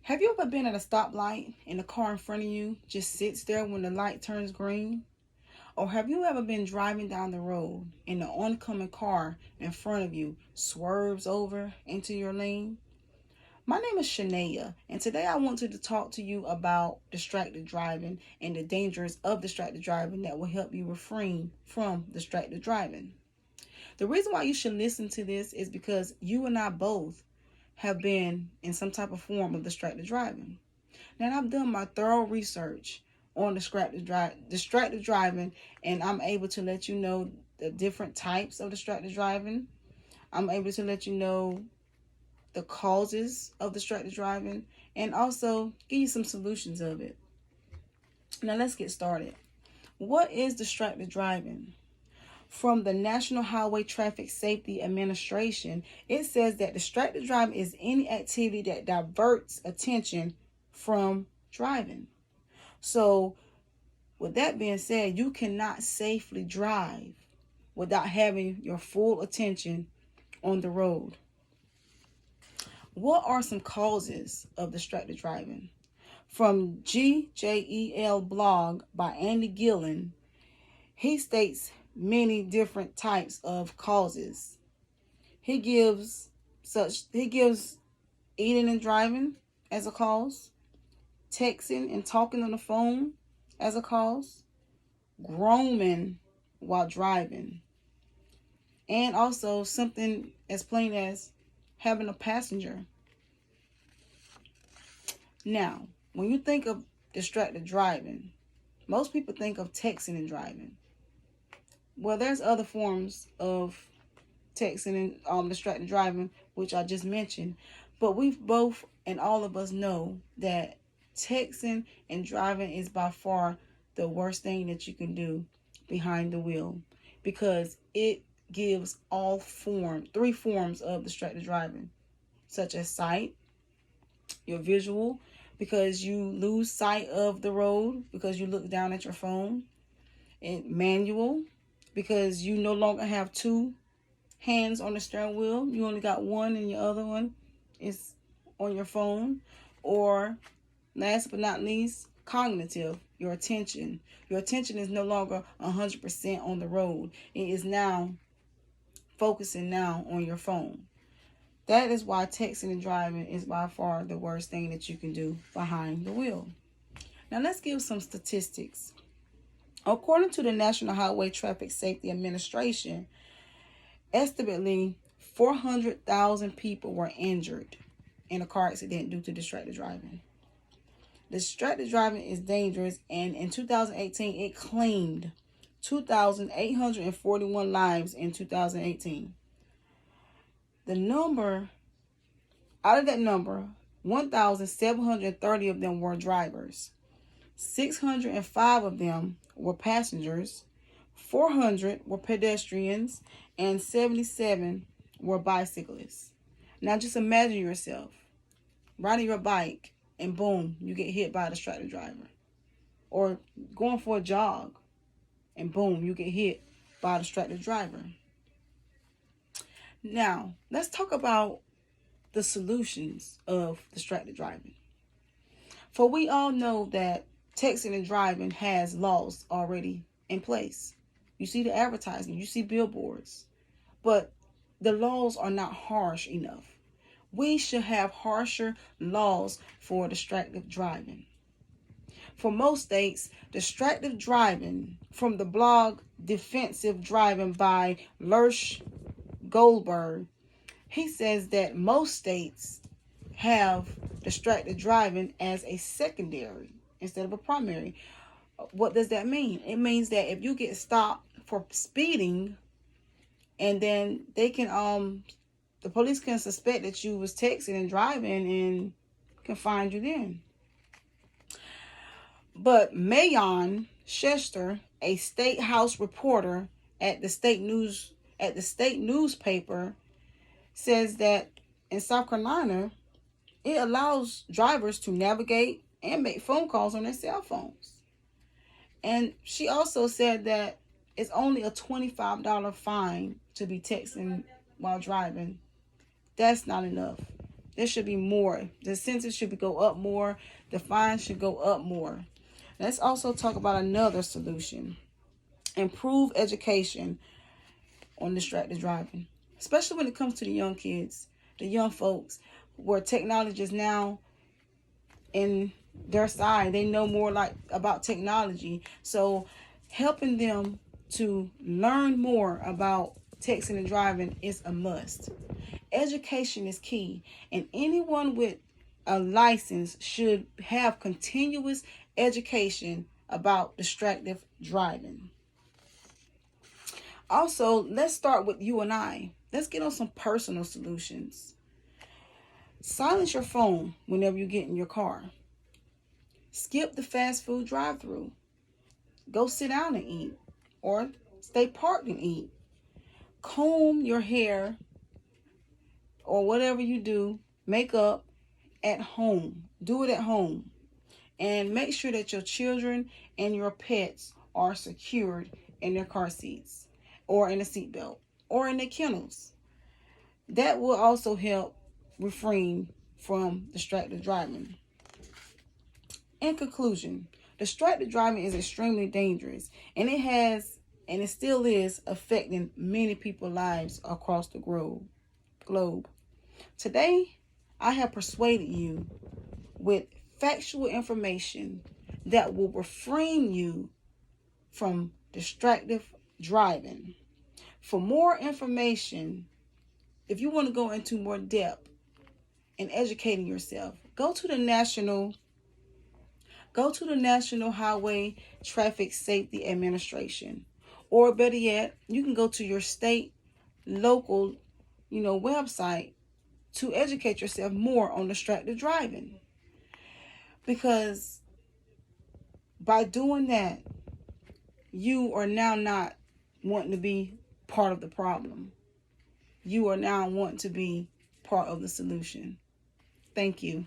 Have you ever been at a stoplight and the car in front of you just sits there when the light turns green? Or have you ever been driving down the road and the oncoming car in front of you swerves over into your lane? My name is Shania, and today I want to talk to you about distracted driving and the dangers of distracted driving that will help you refrain from distracted driving. The reason why you should listen to this is because you and I both have been in some type of form of distracted driving. Now, I've done my thorough research on distracted driving, and I'm able to let you know the different types of distracted driving. I'm able to let you know the causes of distracted driving and also give you some solutions of it. Now, let's get started. What is distracted driving? From the National Highway Traffic Safety Administration, it says that distracted driving is any activity that diverts attention from driving. So, with that being said, you cannot safely drive without having your full attention on the road. What are some causes of distracted driving? From GJEL blog by Andy Gillen, he states many different types of causes. He gives eating and driving as a cause, texting and talking on the phone as a cause, grooming while driving, and also something as plain as having a passenger. Now, when you think of distracted driving, most people think of texting and driving. Well, there's other forms of texting and distracted driving, which I just mentioned. But we've both and all of us know that texting and driving is by far the worst thing that you can do behind the wheel, because it gives three forms of distracted driving, such as sight, your visual, because you lose sight of the road because you look down at your phone, and manual, because you no longer have two hands on the steering wheel. You only got one and your other one is on your phone. Or last but not least, cognitive, your attention. Your attention is no longer 100% on the road. It is now focusing now on your phone. That is why texting and driving is by far the worst thing that you can do behind the wheel. Now let's give some statistics. According to the National Highway Traffic Safety Administration, estimately 400,000 people were injured in a car accident due to distracted driving. Distracted driving is dangerous, and in 2018, it claimed 2,841 lives in 2018. Out of that number, 1,730 of them were drivers. 605 of them were passengers, 400 were pedestrians, and 77 were bicyclists. Now just imagine yourself riding your bike and boom, you get hit by a distracted driver. Or going for a jog and boom, you get hit by a distracted driver. Now, let's talk about the solutions of distracted driving. For we all know that texting and driving has laws already in place. You see the advertising, you see billboards, but the laws are not harsh enough. We should have harsher laws for distracted driving. For most states, distracted driving, from the blog Defensive Driving by Lurch Goldberg, he says that most states have distracted driving as a secondary instead of a primary. What does that mean? It means that if you get stopped for speeding, and then they can the police can suspect that you was texting and driving and can find you then. But Mayon Chester, a state house reporter at the state newspaper, says that in South Carolina, it allows drivers to navigate and make phone calls on their cell phones. And she also said that it's only a $25 fine to be texting while driving. That's not enough. There should be more. The sentence should go up more. The fine should go up more. Let's also talk about another solution. Improve education on distracted driving, especially when it comes to the young kids, the young folks, where technology is now in their side. They know more about technology. So helping them to learn more about texting and driving is a must. Education is key, and anyone with a license should have continuous education about distracted driving. Also, let's start with you and I. Let's get on some personal solutions. Silence your phone whenever you get in your car. Skip the fast food drive-thru. Go sit down and eat, or stay parked and eat. Comb your hair or whatever you do, makeup at home. Do it at home. And make sure that your children and your pets are secured in their car seats, or in a seatbelt, or in their kennels. That will also help refrain from distracted driving. In conclusion, distracted driving is extremely dangerous, and it still is affecting many people's lives across the globe. Today, I have persuaded you with factual information that will refrain you from distracted driving. For more information, if you want to go into more depth in educating yourself, go to the National Highway Traffic Safety Administration, or better yet, you can go to your state, local, website to educate yourself more on distracted driving. Because by doing that, you are now not wanting to be part of the problem. You are now wanting to be part of the solution. Thank you.